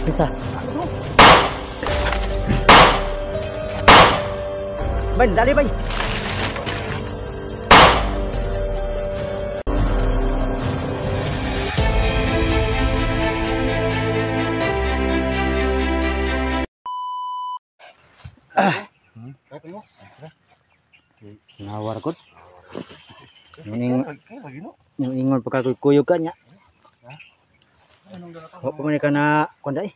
Bisa. Bay, dali bay. Nawar kot. Yung ingon pagkakuyog ka niya. Wa pa man ka na kunday.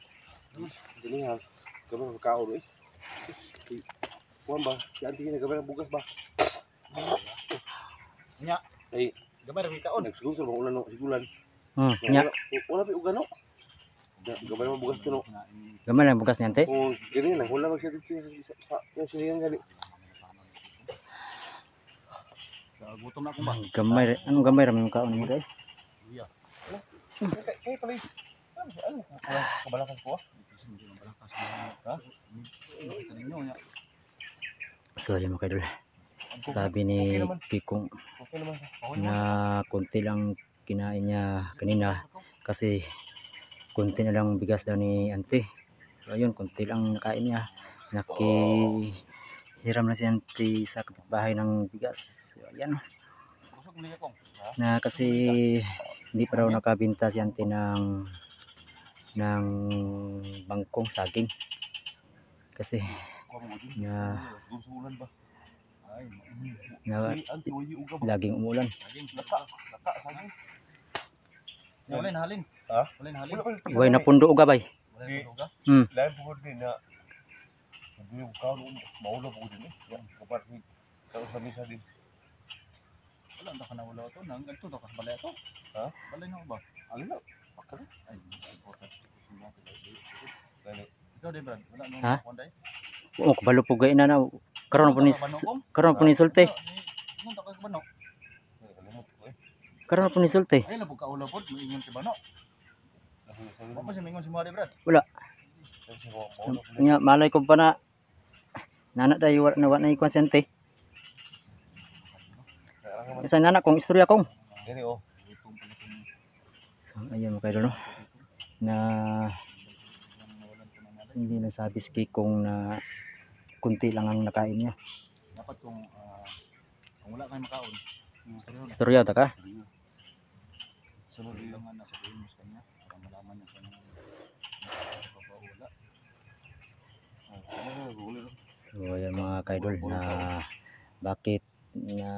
Dili ha. Gamay ka kaon eh. Kuan ba? Si auntie na gamay bugas ba? Nya. Ay, gamay ra kaon. nagsusul mo ulan no sigulan. Nya. Wala pa ugano. Gamay mo bugas to no. Gamay lang bugas niyan te. Oh, gani na wala mag sa sinihan gali. Gutom na ako ba? Gamay, anong gamay ra man kaon mo day? Iya. Kay pala. Ano? Kabalakas ko. Ha? Ninyo nya. So yun mga kaidol. Sabi ni Kikong Okay naman. na konti lang kinain niya kanina kasi konti na lang bigas daw ni auntie. So ayun, konti lang nakain niya. Nakihiram na si auntie sa kapitbahay ng bigas. So ayan. Na kasi hindi pa raw nakabinta si auntie ng bangkong saging. Kasi na laging umulan. Wala na halin. Ha? Wala na halin. Uy, napundo uga bay. Wala na uga. Lain pugod din na yung kaon maulo pugod din eh. Kapat ni sa misa din. Wala na kana wala to nang adto to kas balay to. Ha? Balay na ba? Ano na? Pakala. Ay, important. Dali. Ikaw din brad, wala nang Ha? konday. Oo, kabalo pugay na na. Karon po ni sulti. Ano ta ka bano? Kalimot ko eh. Karon po ni sulti. Ay labog ka ula pod, moingon ti bano. Wa pa siya mingon si Mari brad. Wala. Nya malay ko pa na nana day wala na ikuan si auntie. Isa nana kong istorya kong. Dili oh. So, ayun mga kaidol no. Na hindi nasabi si Kikong na kunti lang ang nakain niya. Dapat kung wala kay makaon. Istorya ta ka? Sunod lang nga nasa mo sa kanya para malaman niya kung wala. So ayan mga kaidol na bakit na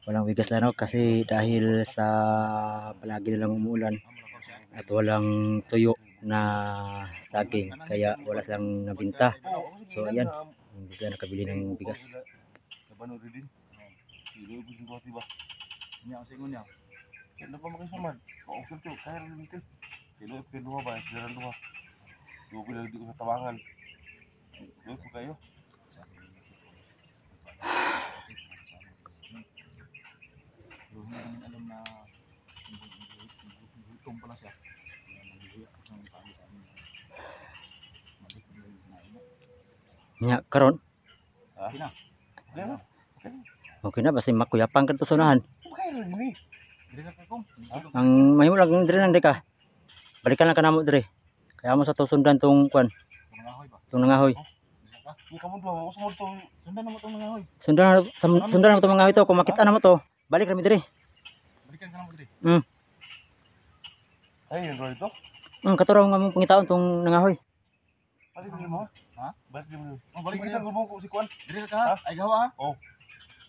walang bigas lano kasi dahil sa palagi na lang umuulan at walang tuyo na saging kaya wala silang nabinta. So ayan, hindi sila nakabili ng bigas. Kabano din. Dili ko sing ba? Nya ang singon niya. Ano pa makisamad? Okay to, kaya rin dito. Dili ko duha ba, sila duha. Duha lang dito sa tawangan. Dili ko kayo. Alam na gutom pala siya. Nya karon Kina. okay na basi makuyapang kadto sunahan. Okay rin ni. Dili ka kong. Ang mahimo lang dire nang ka. Balikan lang kanamo dire. Kaya mo sa to sundan tong kwan, Mangahoy ba? tong nangahoy. Ni kamo duha, usa mo to. Sundan na mo tong mangahoy. Sundan na to mga ito kung makita na mo to. Balik rami dire. Balikan ka na mo diri. Ay, yun ito. Katuraw nga mong pangitaon tong nangahoy. Balik din mo. Ha? Balik din mo. Oh, balik Kita ka. gumo ko si Kwan. Diri ka ha? Ay gawa ha? Oh.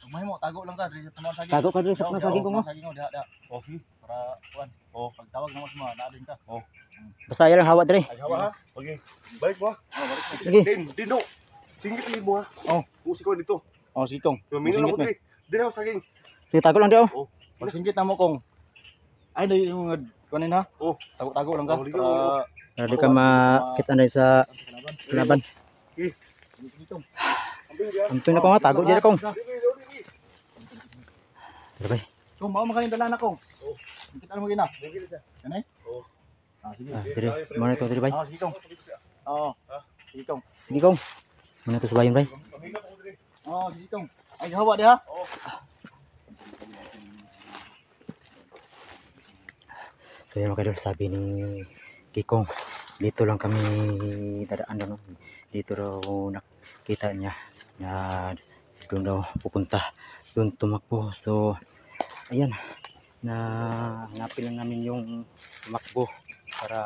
Pag mahimo tago lang ka diri sa tunaw saging. Tago ka dire sa saging ko mo. Saging mo diha. Oh, si. Para kuan. Oh. Pag tawag na mo sa mga naadin ka. Basta ayan lang hawa dire. Ay, hawa ha. Okay. Balik mo. Sige. Dino. Singit din mo ha. Oh. Kung si Kwan dito. Oh, sikong. Minum ako diri. Diri ako saging. Sige, tago lang di oh. Pag singgit na mo kong. Ay dai yung kunin ha. Oh. Tago lang ka. Oh, Para Para di ka makita na sa laban. sikong. Amping na ko nga, tago dyan akong. Diba? So, mao makaling dala na kong. Oh. Kita mo gina. Kanay? Oh. Sige. Dire, mana ito, dire bay. Sige kong. Oo. Sige kong. Sige kong. Mana ito sa bayan bay. Sige kong. Ay hawa di ha. So So yun mga kaidol, sabi ni Kikong, dito lang kami dadaan doon. Dito raw nakita niya na doon daw pupunta, doon tumakbo. So ayan, na hanapin lang namin yung tumakbo para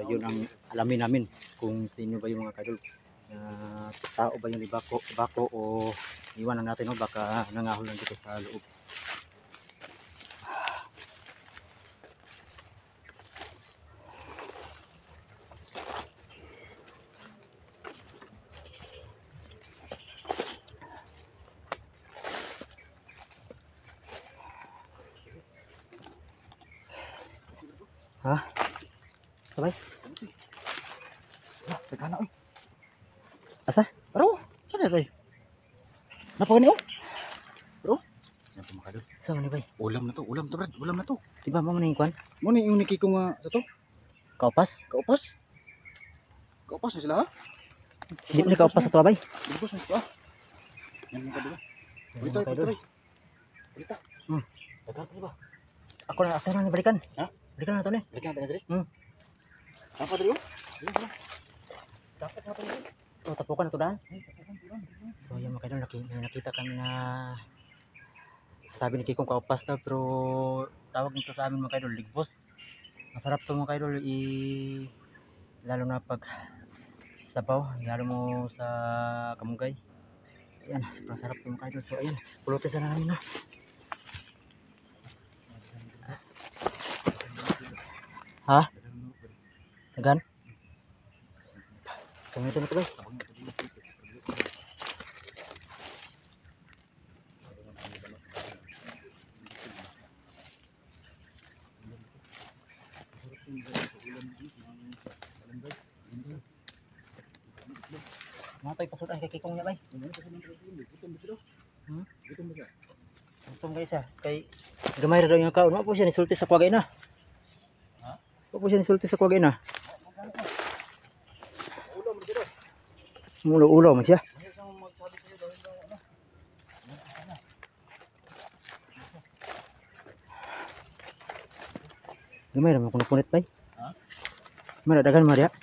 yun ang alamin namin kung sino ba yung mga kaidol, na tao ba yung ibako o iwan lang natin, o baka nangahol lang dito sa loob. Ha? Sabay? Sagana oy. Asa? Bro, sana tay. Napakani oh. Bro, yan mga kaidol. Saan ni bay? Ulam na to, brad. Ulam na to. Di ba mo na yung kwan? Mo ni yung nikiko nga sa to. Kaupas? Kaupas. Kaupas na sila ha? Di mo na kaupas sa tuwa bay? Libos na sila. Yan mga kaidol. Balita, balita. Balita. Dagan pa ba? Ako na balikan. Ha? Balikan na to ni. Balikan natin diri. Apa diri oh? Dapat na tayo. Oh, tapukan na to daan. So yung mga kaidol, may nakita kami na sabi ni Kikong kaupas daw, pero tawag nito sa amin mga kaidol, ligbos. Masarap to mga kaidol, lalo na pag sabaw, lalo mo sa kamunggay. So ayan, sobrang sarap to mga kaidol. So ayan, pulutin sana namin na. Ha? Agan? Kamito na to bay. Mga to'y pasudan kay Kikong niya bay. Gutom guys ha. Kay gamay ra daw yung kaon. Mo po siya nisulti sa kuwagay na. Mo po siya nisulti sa kuwagay na. Ulo man siya. Gamay ra mo kuno punit bay. Ha? Mara dagan Maria.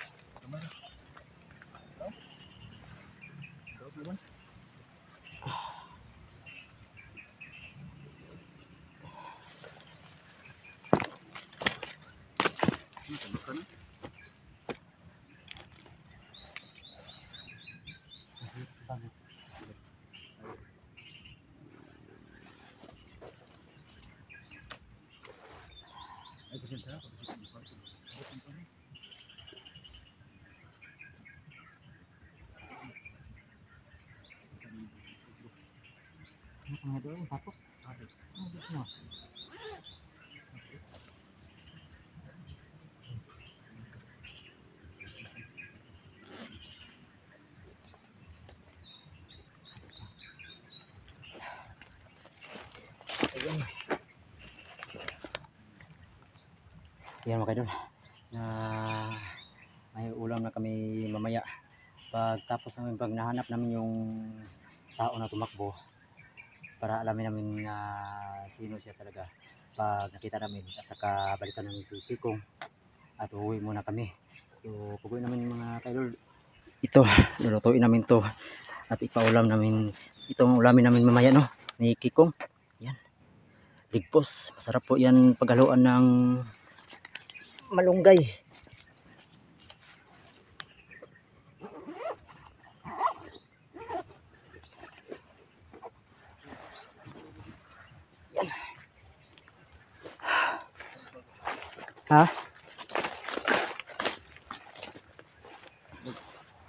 Yan mga kaidol, na may ulam na kami mamaya. Pagtapos namin, pag nahanap namin yung tao na tumakbo, para alamin namin na sino siya talaga. Pag nakita namin at saka balikan namin si Kikong at uuwi muna kami. So pag-uwi namin mga kaidol, ito lulutuin namin to at ipaulam namin. Itong ulamin namin mamaya no, ni Kikong. Yan, ligpos, masarap po yan paghaluan ng malunggay. Yan. Ha?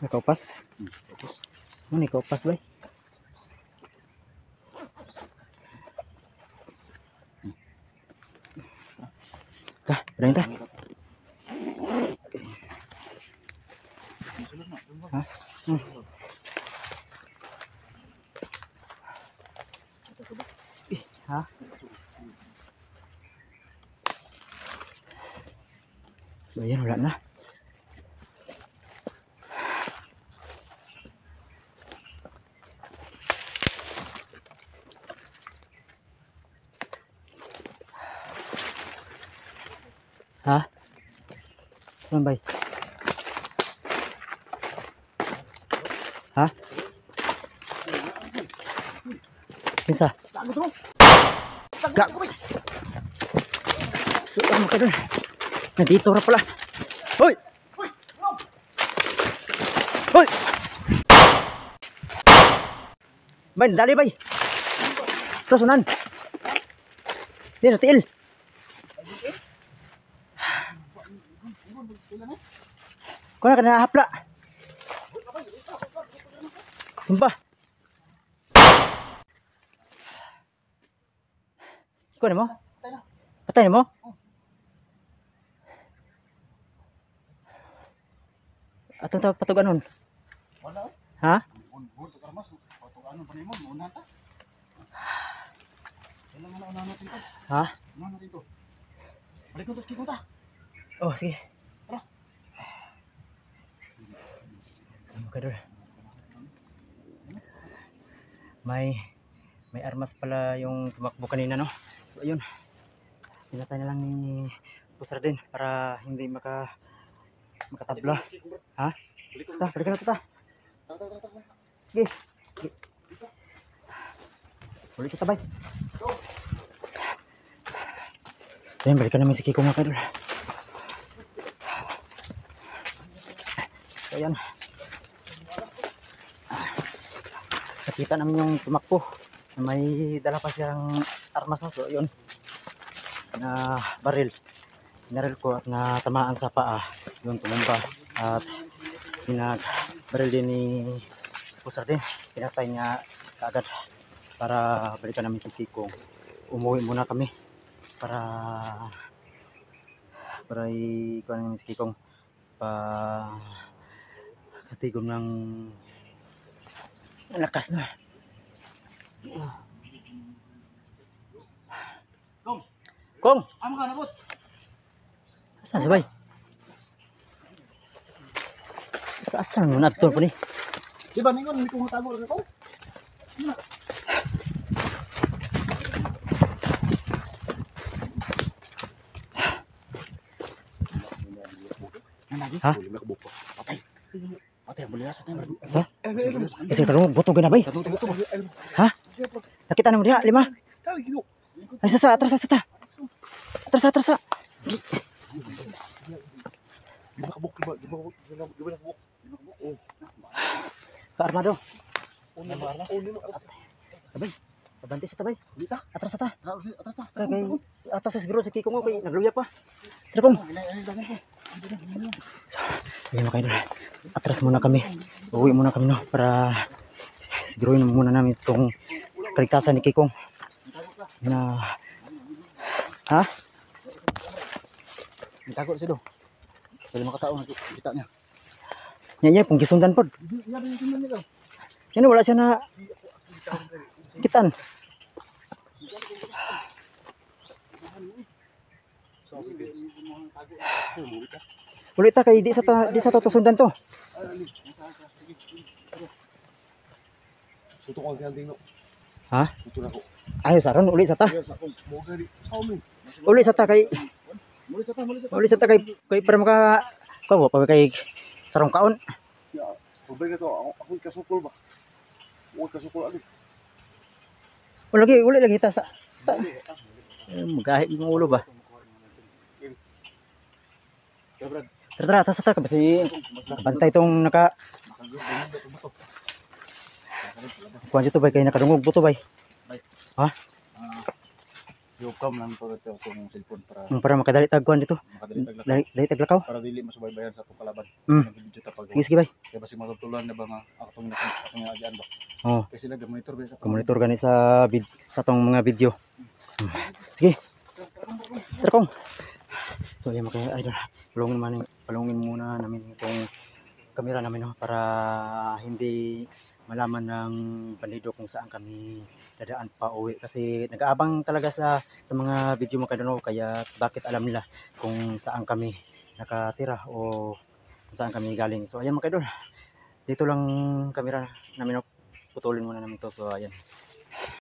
Nakaupas? Kaupas. Ano ni kaupas ba? Kah, berani ta? Ha? Ha? Ayan, wala na. Ha? Saan bay? Ha? Kinsa? Gak. So, mga kaidol. Nandito ra pala. Hoy! Hoy! Bay, dali bay. Terus unan. Di na tiil. Kau nak kena hapla. Sumpah. Kau ni mo? Patay ni mo? Atong tawag patugan nun. Wala. Ha? Bun to karmas. Pato ano pa nimo? Una ta. Kailangan na natin to. Ha? Ano natin to? Balik ko to kiko ta. Oh, sige. Tara. Kadol. May armas pala yung tumakbo kanina, no? So, ayun. Pinatay na lang ni Pusar din para hindi makatabla. Ha? Balik na ta. Sige. Balik kita, bay. Ayan, balikan namin si Kiko, mga kadol. So, ayan. Nakita namin yung tumakbo. May dala pa siyang armas, no? So, yun. Na baril. Binaril ko at natamaan sa paa. Yun, tumumba. At baril din ni Pusar din. Pinatay niya kaagad para balikan namin si Kiko. Umuwi muna kami para ikuha namin si Kikong katigom ng lakas na. Kong! Amo ka nabot. Saan sabay? Saan mo nato po ni? Di ba ningon hindi ko matago ra ko? Ha? Patay. Patay boleh asot na. Ha? Kasi tarong buto gina bay. Ha? Nakita na mo diha 5. Ay sasa atras sa ta. Atras. Armado. Tabay. Pabanti sa tabay. Atras sa ta. Kay atas siguro si Kiko mo kay nagluya pa. Tara pong. Ayun kayo. Atras muna kami. Uwi muna kami no para siguruhin muna namin itong kaligtasan ni Kikong. Na ha? Takot siya do. Kasi makatao kita niya. Nya pong gisundan pod. Yan wala siya na kitan. Ulit ta kay di sa to sundan to. Suto ko ang ding no. Ha? Suto na ko. Ayo saron uli sa ta. Uli sa ta kay para maka kawo pa kay tarong kaon. Subay ka to, ako kasukol ba? Ako kasukol ali. Uli lagi ta sa magahi yung ulo ba? Tara, tas ta kasi bantay tong naka kuan dito bay kay nakadungog buto bay. Ha? Yukam lang to itong cellphone Para makadali tagkuan dito. makadali Dali taglakaw. para dili masubaybayan sa atong kalaban. Mm. Video ta pag. Sige bay. Kaya basi matutulungan na ba nga atong agian ba? Oh, Kasi sila monitor ba sa monitor gani sa tong mga video. Sige. Tara kong. So yan mga idol. Palungin muna namin itong kamera namin no, para hindi malaman ng bandido kung saan kami dadaan pa uwi kasi nag-aabang talaga sa mga video mo kadano kaya bakit alam nila kung saan kami nakatira o kung saan kami galing. So ayan mga idol, dito lang kamera namin no, putulin muna namin to. So ayan.